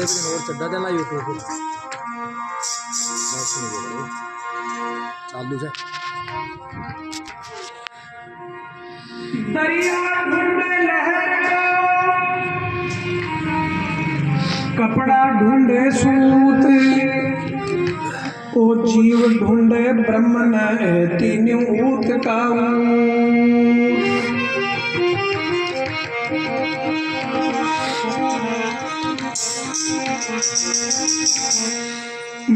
दिन और चढ़ा देना यूट्यूब पर चालू से दरिया ढूंढे लहर कपड़ा ढूंढे सूत ओ जीव ढूंढे ब्रह्म न तीन ऊत का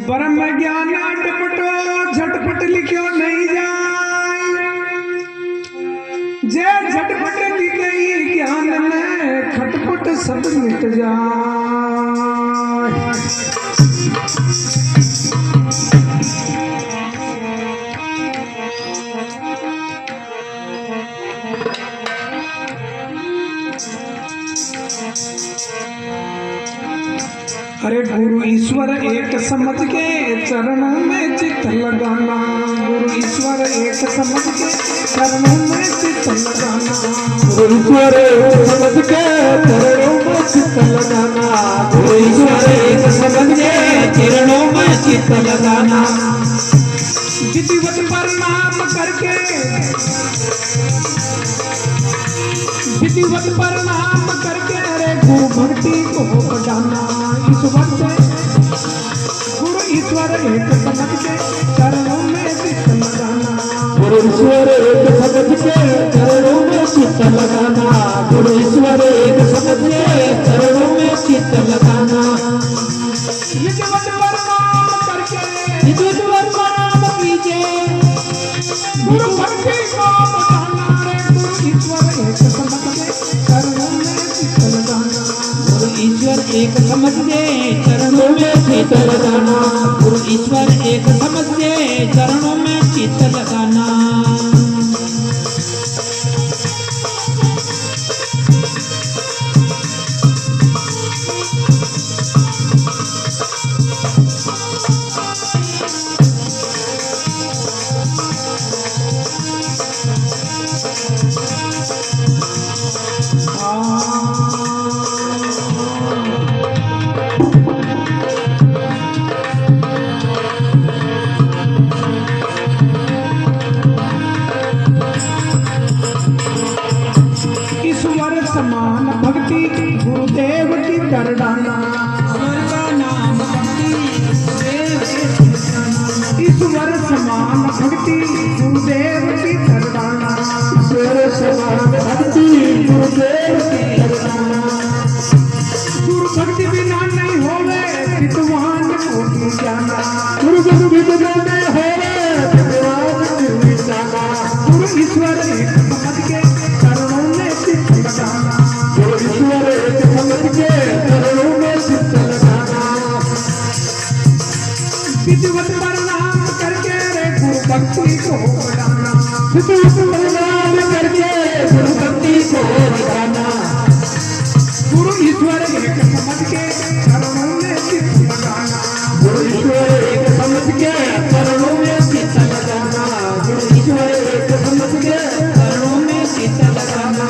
ब्रह्म ज्ञान अटपटो झटपट लिखो नहीं जाए जे झटपट लिखे ज्ञान में खटपट सब मिट जाए। अरे गुरु ईश्वर एक समझ के चरणों में चित्त लगाना, गुरु ईश्वर एक समझ के चरणों में चित्त लगाना, गुरु ईश्वर एक समझ के चरणों में चित्त लगाना, गुरु ईश्वर एक समझ के चरणों में चित्त लगाना। विधिवत प्रणाम करके विधिवत प्रणाम करके अरे गुरु भक्ति को बढ़ाना, ईश्वर से गुरु ईश्वर एक समझ के चरणों में चित्त लगाना, गुरु ईश्वर एक समझ के चरणों में चित्त लगाना, गुरु ईश्वर एक समझ के चरणों में चित्त लगाना। विधिवत प्रणाम करके विधिवत प्रणाम कीजिए गुरु भक्ति को बढ़ाना, रे गुरु ईश्वर एक समझ के चरणों में चित्त लगाना, गुरु ईश्वर एक समझ के चरणों में चित्त लगाना, गुरु ईश्वर एक समझ के चरणों में चित्त लगाना। ईश्वर समान भक्ति गुरुदेव की कर डाला, ईश्वर समान भक्ति गुरुदेव की कर डाला, ईश्वर समान भक्ति गुरुदेव की कर डाला। गुरु भक्ति बिना नहीं होवे विद्वान को भी जाना, गुरु गुरु विद्वान में है विद्वान भी जाना, गुरु ईश्वर एक समझ के चरणों में चित्त लगाना, गुरु ईश्वर एक समझ के चरणों में चित्त लगाना। विधिवत प्रणाम करके रे गुरु भक्ति को बढ़ाना, विधिवत प्रणाम करके गुरु भक्ति को बढ़ाना, गुरु ईश्वर एक समझ के चरणों में चित्त लगाना, गुरु ईश्वर एक समझ के चरणों में चित्त लगाना, गुरु ईश्वर एक समझ के चरणों में चित्त लगाना।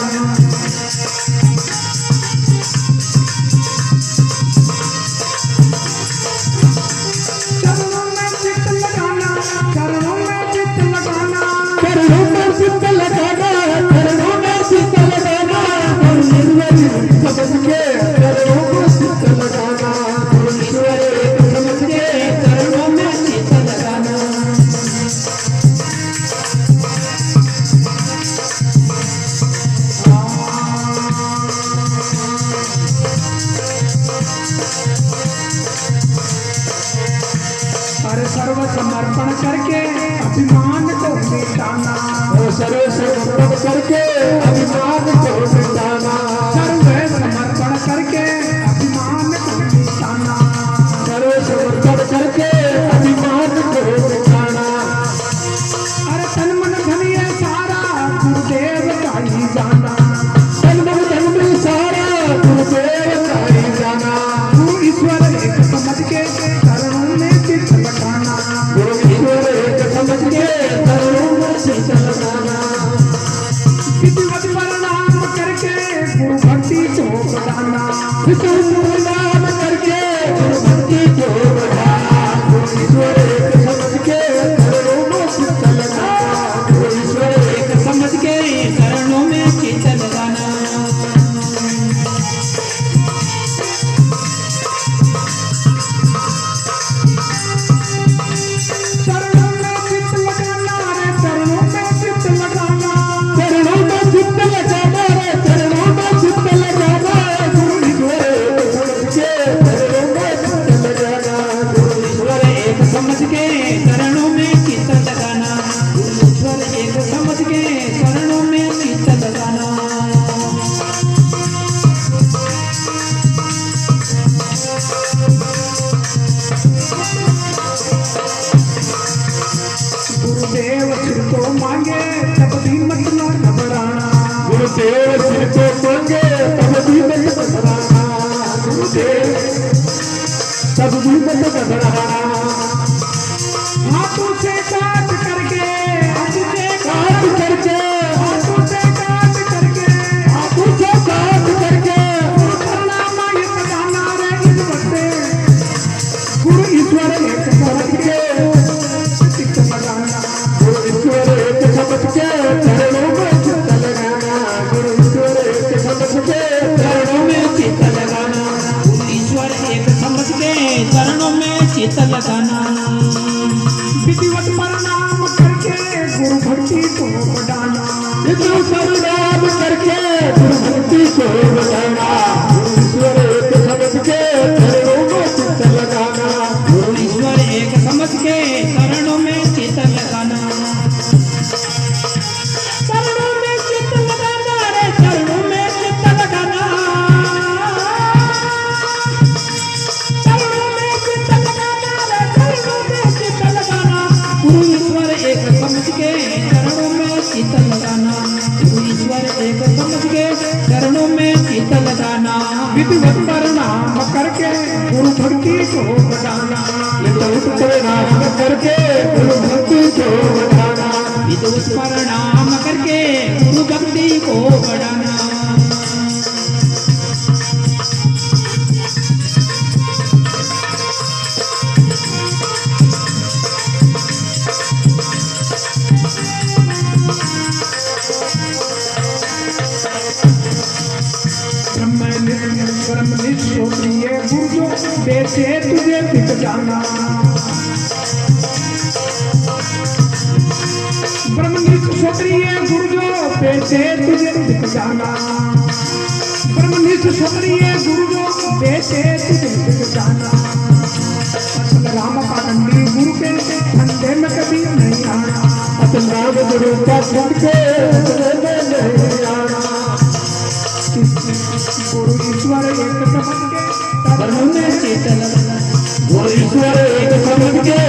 चरणों में चित्त लगाना, चरणों में चित्त लगाना, चरणों में चित्त लगाना, चरणों में चित्त लगाना, गुरु ईश्वर समझ के चरणों में चित्त लगाना, गुरु ईश्वर एक समझ के चरणों में चित्त लगाना। अरे सर्व समर्पण करके अभिमान को मिटाना, सर्व समर्पण करके अभिमान को मिटाना, सर्व समर्पण करके अभिमान को मिटाना, सर्व समर्पण करके अभिमान को मिटाना। अरे तन मन धन ये सारा गुरुदेव का ही जाना, तन मन धन में सारा गुरुदेव का ही जाना, गुरु ईश्वर एक समझ के चरणों में चित्त लगाना, गुरु ईश्वर एक समझ के चरणों में चित्त लगाना। विधिवत प्रणाम करके गुरु भक्ति को बढ़ाना, विधिवत प्रणाम करके भी मत घबराना हाथों से काट करके हाथों से काट करके हाथों से काट करके हाथों से काट करके करना ये खजाना रे इस बट्टे गुरु ईश्वर एक समझ के चित्त लगाना गुरु ईश्वर एक समझ के चरणों में चित्त लगाना गुरु ईश्वर एक समझ के चरणों में चित्त लगाना ईश्वर एक समझ के चरणों में चित्त लगाना विधिवत प्रणाम करके गुरु भक्ति को बढ़ाना इतना सर्वनाम करके गुरु भक्ति को बढ़ाना गुरु ईश्वर एक समझ के चरणों में चित्त लगाना गुरु ईश्वर एक समझ के चरणों में चित्त लगाना चरणों में चित्त लगाना रे चरणों में चित्त लगाना चरणों में चित्त लगाना रे चरणों में चित्त लगाना गुरु ईश्वर एक समझ के चरणों में चित्त लगाना गुरु ईश्वर एक समझ के चरणों में चित्त लगाना विधिवत प्रणाम करके गुरु भक्ति को बढ़ाना विद्युत परिणाम करके गुरु भक्ति को बढ़ाना विद्युत प्रणाम करके गुरु भक्ति को बढ़ाना ब्रह्मनिष्ठ प्रिय गुरु देते तुझे दिख जाना ब्रह्मनिष्ठ क्षत्रिय गुरु जो बेटे तुझे दिख जाना ब्रह्मनिष्ठ क्षत्रिय गुरु जो बेटे तुझे दिख जाना असल राम पाखंडी गुरु के धंधे में कभी नहीं आना अपन राम गुरु का छोड़ के धंधे में नहीं आना गुरु ईश्वर एक समझ के चरणों में चित्त लगाना गुरु ईश्वर एक समझ के